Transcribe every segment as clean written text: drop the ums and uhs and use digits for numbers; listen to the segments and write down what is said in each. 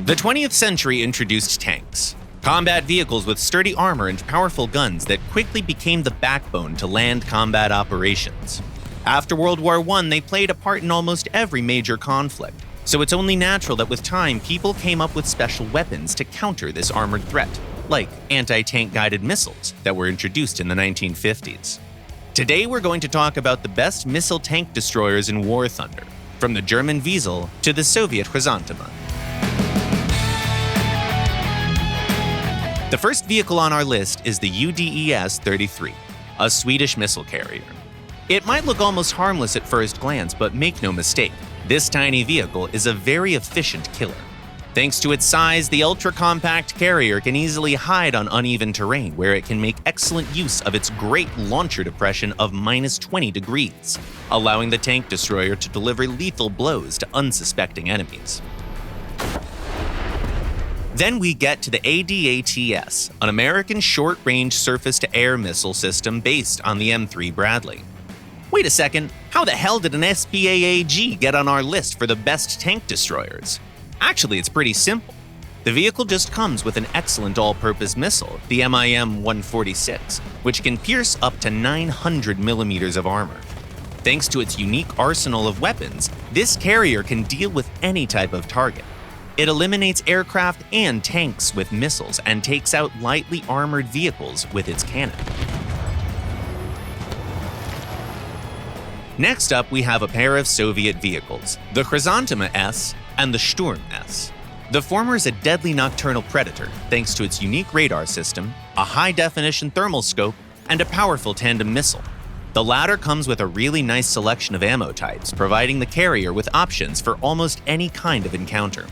The 20th century introduced tanks, combat vehicles with sturdy armor and powerful guns that quickly became the backbone to land combat operations. After World War I, they played a part in almost every major conflict, so it's only natural that with time people came up with special weapons to counter this armored threat, like anti-tank guided missiles that were introduced in the 1950s. Today we're going to talk about the best missile tank destroyers in War Thunder, from the German Wezel to the Soviet Chrysantima. The first vehicle on our list is the UDES-33, a Swedish missile carrier. It might look almost harmless at first glance, but make no mistake, this tiny vehicle is a very efficient killer. Thanks to its size, the ultra-compact carrier can easily hide on uneven terrain, where it can make excellent use of its great launcher depression of -20 degrees, allowing the tank destroyer to deliver lethal blows to unsuspecting enemies. Then we get to the ADATS, an American short-range surface-to-air missile system based on the M3 Bradley. Wait a second, how the hell did an SPAAG get on our list for the best tank destroyers? Actually, it's pretty simple. The vehicle just comes with an excellent all-purpose missile, the MIM-146, which can pierce up to 900 millimeters of armor. Thanks to its unique arsenal of weapons, this carrier can deal with any type of target. It eliminates aircraft and tanks with missiles and takes out lightly armored vehicles with its cannon. Next up, we have a pair of Soviet vehicles, the Chrysantima S and the Sturm S. The former is a deadly nocturnal predator thanks to its unique radar system, a high-definition thermal scope, and a powerful tandem missile. The latter comes with a really nice selection of ammo types, providing the carrier with options for almost any kind of encounter.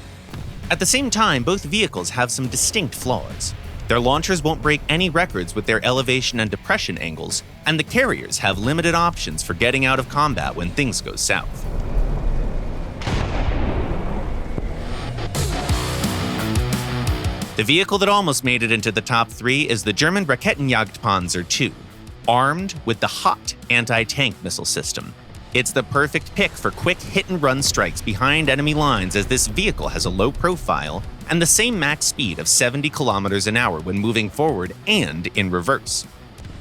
At the same time, both vehicles have some distinct flaws. Their launchers won't break any records with their elevation and depression angles, and the carriers have limited options for getting out of combat when things go south. The vehicle that almost made it into the top 3 is the German Raketenjagdpanzer II, armed with the HOT anti-tank missile system. It's the perfect pick for quick hit-and-run strikes behind enemy lines, as this vehicle has a low profile and the same max speed of 70 kilometers an hour when moving forward and in reverse.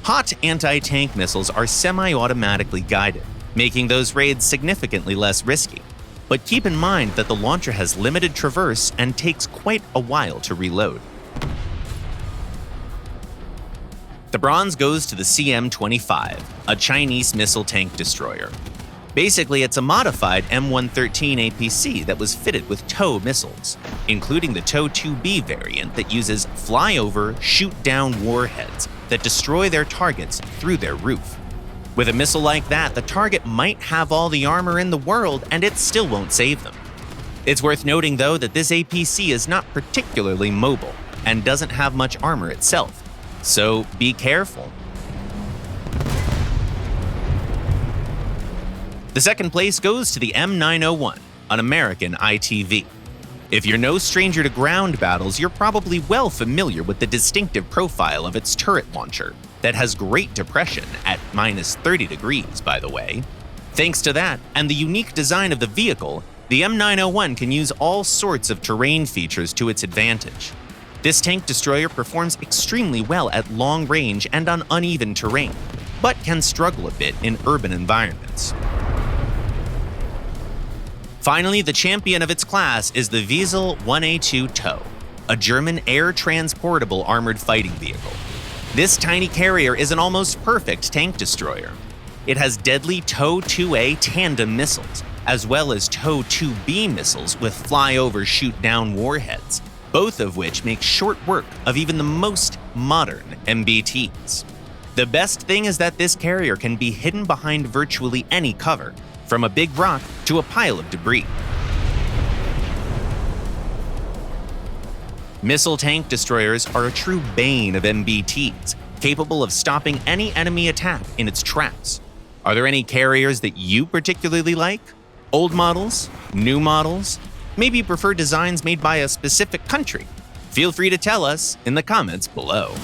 HOT anti-tank missiles are semi-automatically guided, making those raids significantly less risky. But keep in mind that the launcher has limited traverse and takes quite a while to reload. The bronze goes to the CM-25, a Chinese missile tank destroyer. Basically, it's a modified M113 APC that was fitted with TOW missiles, including the TOW-2B variant that uses flyover, shoot-down warheads that destroy their targets through their roof. With a missile like that, the target might have all the armor in the world and it still won't save them. It's worth noting, though, that this APC is not particularly mobile and doesn't have much armor itself, so be careful. The second place goes to the M901, an American ITV. If you're no stranger to ground battles, you're probably well familiar with the distinctive profile of its turret launcher that has great depression at -30 degrees, by the way. Thanks to that, and the unique design of the vehicle, the M901 can use all sorts of terrain features to its advantage. This tank destroyer performs extremely well at long range and on uneven terrain, but can struggle a bit in urban environments. Finally, the champion of its class is the Wezel 1A2 TOW, a German air-transportable armored fighting vehicle. This tiny carrier is an almost perfect tank destroyer. It has deadly TOW-2A tandem missiles, as well as TOW-2B missiles with flyover shoot-down warheads, both of which make short work of even the most modern MBTs. The best thing is that this carrier can be hidden behind virtually any cover, from a big rock to a pile of debris. Missile tank destroyers are a true bane of MBTs, capable of stopping any enemy attack in its tracks. Are there any carriers that you particularly like? Old models? New models? Maybe you prefer designs made by a specific country? Feel free to tell us in the comments below.